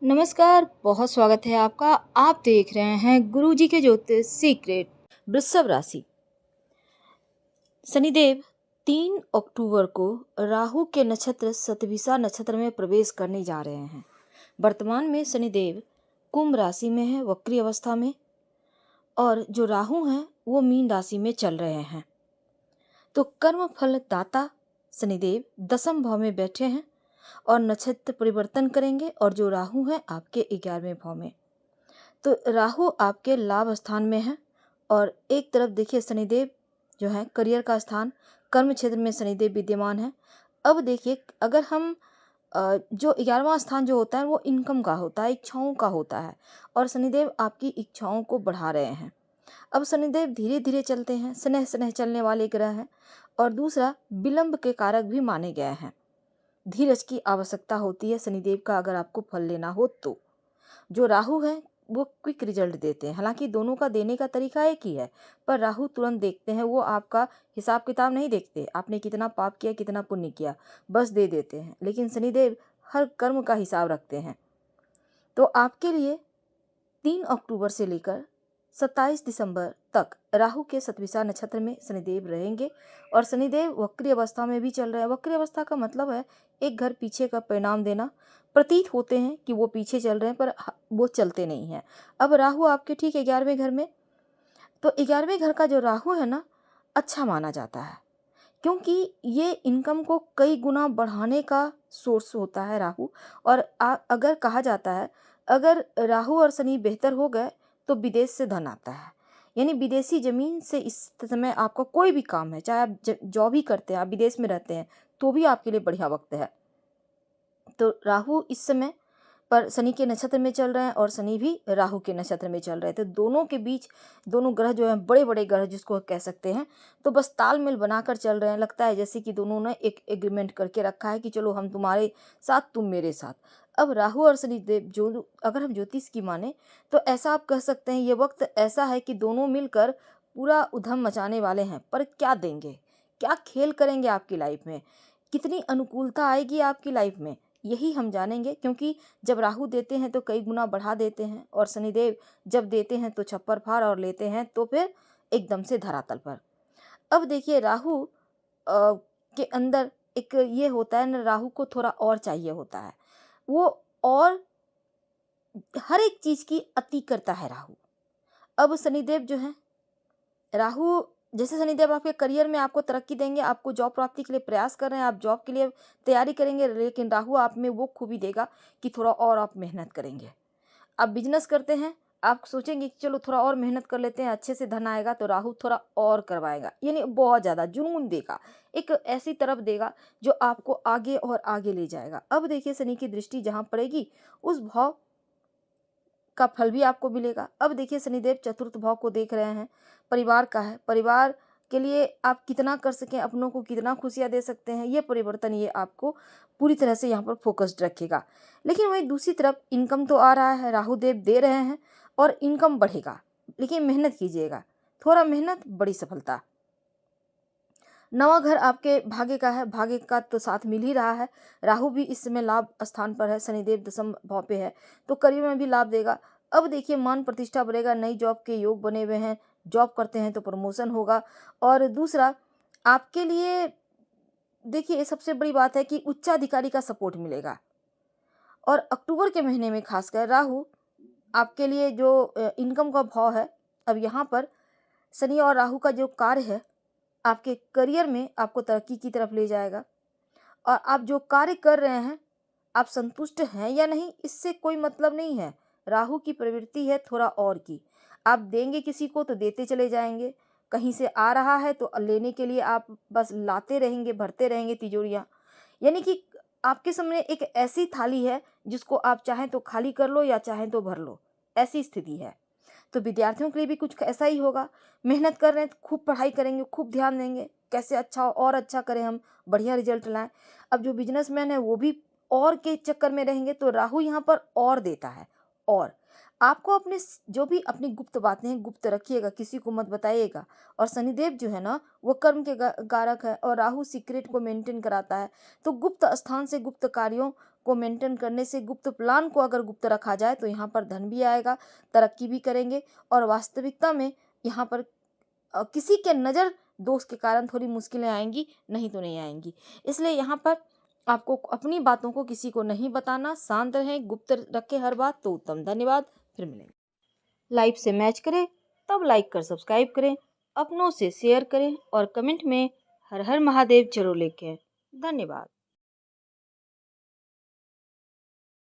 नमस्कार, बहुत स्वागत है आपका। आप देख रहे हैं गुरुजी के ज्योतिष सीक्रेट। वृषभ राशि। शनिदेव 3 अक्टूबर को राहु के नक्षत्र शतभिषा नक्षत्र में प्रवेश करने जा रहे हैं। वर्तमान में शनिदेव कुंभ राशि में है वक्री अवस्था में, और जो राहु हैं वो मीन राशि में चल रहे हैं। तो कर्म फल दाता शनिदेव दसम भाव में बैठे हैं और नक्षत्र परिवर्तन करेंगे, और जो राहु हैं आपके 11वें भाव में। तो राहु आपके लाभ स्थान में है, और एक तरफ देखिए शनिदेव जो है करियर का स्थान, कर्म क्षेत्र में शनिदेव विद्यमान है। अब देखिए अगर हम जो 11वां स्थान जो होता है वो इनकम का होता है, इच्छाओं का होता है, और शनिदेव आपकी इच्छाओं को बढ़ा रहे हैं। अब शनिदेव धीरे धीरे चलते हैं, स्नेह स्नेह चलने वाले ग्रह हैं, और दूसरा विलंब के कारक भी माने गए हैं। धीरज की आवश्यकता होती है शनिदेव का अगर आपको फल लेना हो तो। जो राहु है वो क्विक रिजल्ट देते हैं, हालांकि दोनों का देने का तरीका एक ही है, पर राहु तुरंत देखते हैं, वो आपका हिसाब किताब नहीं देखते, आपने कितना पाप किया कितना पुण्य किया, बस दे देते हैं। लेकिन शनिदेव हर कर्म का हिसाब रखते हैं। तो आपके लिए 3 अक्टूबर से लेकर 27 दिसंबर तक राहु के शतभिषा नक्षत्र में शनिदेव रहेंगे, और शनिदेव वक्री अवस्था में भी चल रहे हैं। वक्री अवस्था का मतलब है एक घर पीछे का परिणाम देना। प्रतीत होते हैं कि वो पीछे चल रहे हैं, पर वो चलते नहीं हैं। अब राहु आपके ठीक 11वें घर में, तो 11वें घर का जो राहु है ना, अच्छा माना जाता है, क्योंकि ये इनकम को कई गुना बढ़ाने का सोर्स होता है राहु। और अगर कहा जाता है अगर राहु और शनि बेहतर हो गए तो विदेश से धन आता है, यानी विदेशी जमीन से इस समय आपका कोई भी काम है, चाहे आप जॉब ही करते हैं, आप विदेश में रहते हैं, तो भी आपके लिए बढ़िया वक्त है। तो राहु इस समय पर शनि के नक्षत्र में चल रहे हैं, और शनि भी राहु के नक्षत्र में चल रहे थे। दोनों के बीच दोनों ग्रह जो हैं बड़े बड़े ग्रह जिसको कह सकते हैं, तो बस तालमेल बनाकर चल रहे हैं। लगता है जैसे कि दोनों ने एक एग्रीमेंट करके रखा है कि चलो हम तुम्हारे साथ तुम मेरे साथ। अब राहु और शनि देव जो अगर हम ज्योतिष की माने तो ऐसा आप कह सकते हैं, ये वक्त ऐसा है कि दोनों मिलकर पूरा उधम मचाने वाले हैं। पर क्या देंगे, क्या खेल करेंगे आपकी लाइफ में, कितनी अनुकूलता आएगी आपकी लाइफ में, यही हम जानेंगे। क्योंकि जब राहु देते हैं तो कई गुना बढ़ा देते हैं, और शनिदेव जब देते हैं तो छप्पर फाड़, और लेते हैं तो फिर एकदम से धरातल पर। अब देखिए राहु के अंदर एक ये होता है ना, राहु को थोड़ा और चाहिए होता है, वो और हर एक चीज की अति करता है राहु। अब शनिदेव जो है, राहु जैसे शनिदेव आपके करियर में आपको तरक्की देंगे, आपको जॉब प्राप्ति के लिए प्रयास कर रहे हैं, आप जॉब के लिए तैयारी करेंगे, लेकिन राहु आप में वो खूबी देगा कि थोड़ा और आप मेहनत करेंगे। आप बिजनेस करते हैं, आप सोचेंगे कि चलो थोड़ा और मेहनत कर लेते हैं, अच्छे से धन आएगा, तो राहु थोड़ा और करवाएगा, यानी बहुत ज़्यादा जुनून देगा, एक ऐसी तरफ देगा जो आपको आगे और आगे ले जाएगा। अब देखिए शनि की दृष्टि जहाँ पड़ेगी उस भाव का फल भी आपको मिलेगा। अब देखिए शनिदेव चतुर्थ भाव को देख रहे हैं, परिवार का है, परिवार के लिए आप कितना कर सकें, अपनों को कितना खुशियां दे सकते हैं, ये परिवर्तन ये आपको पूरी तरह से यहाँ पर फोकस्ड रखेगा। लेकिन वहीं दूसरी तरफ इनकम तो आ रहा है, राहु देव दे रहे हैं और इनकम बढ़ेगा, लेकिन मेहनत कीजिएगा, थोड़ा मेहनत बड़ी सफलता। नवा घर आपके भाग्य का है, भाग्य का तो साथ मिल ही रहा है। राहु भी इस समय लाभ स्थान पर है, शनिदेव दसम भाव पे है, तो करियर में भी लाभ देगा। अब देखिए मान प्रतिष्ठा बढ़ेगा, नई जॉब के योग बने हुए हैं, जॉब करते हैं तो प्रमोशन होगा। और दूसरा आपके लिए देखिए सबसे बड़ी बात है कि उच्चाधिकारी का सपोर्ट मिलेगा। और अक्टूबर के महीने में खासकर राहु आपके लिए जो इनकम का भाव है, अब यहाँ पर शनि और राहु का जो कार्य है आपके करियर में आपको तरक्की की तरफ ले जाएगा। और आप जो कार्य कर रहे हैं, आप संतुष्ट हैं या नहीं इससे कोई मतलब नहीं है। राहु की प्रवृत्ति है थोड़ा और की, आप देंगे किसी को तो देते चले जाएंगे, कहीं से आ रहा है तो लेने के लिए आप बस लाते रहेंगे, भरते रहेंगे तिजोरियाँ। यानी कि आपके सामने एक ऐसी थाली है जिसको आप चाहें तो खाली कर लो या चाहें तो भर लो, ऐसी स्थिति है। तो विद्यार्थियों के लिए भी कुछ ऐसा ही होगा, मेहनत कर रहे हैं तो खूब पढ़ाई करेंगे, खूब ध्यान देंगे, कैसे अच्छा और अच्छा करें, हम बढ़िया रिजल्ट लाएं। अब जो बिजनेसमैन है वो भी और के चक्कर में रहेंगे, तो राहु यहाँ पर और देता है। और आपको अपने जो भी अपनी गुप्त बातें हैं गुप्त रखिएगा, किसी को मत बताइएगा। और शनिदेव जो है ना वो कर्म के कारक है, और राहु सीक्रेट को मेंटेन कराता है, तो गुप्त स्थान से गुप्त कार्यों को मेंटेन करने से, गुप्त प्लान को अगर गुप्त रखा जाए तो यहाँ पर धन भी आएगा, तरक्की भी करेंगे और वास्तविकता में यहाँ पर किसी के नज़र दोष के कारण थोड़ी मुश्किलें आएंगी, नहीं तो नहीं आएंगी। इसलिए यहाँ पर आपको अपनी बातों को किसी को नहीं बताना, शांत रहें, गुप्त रखें हर बात तो उत्तम। धन्यवाद, फिर मिलेंगे। लाइव से मैच करें तब लाइक कर सब्सक्राइब करें, अपनों से शेयर करें और कमेंट में हर हर महादेव जरूर लिखें। धन्यवाद।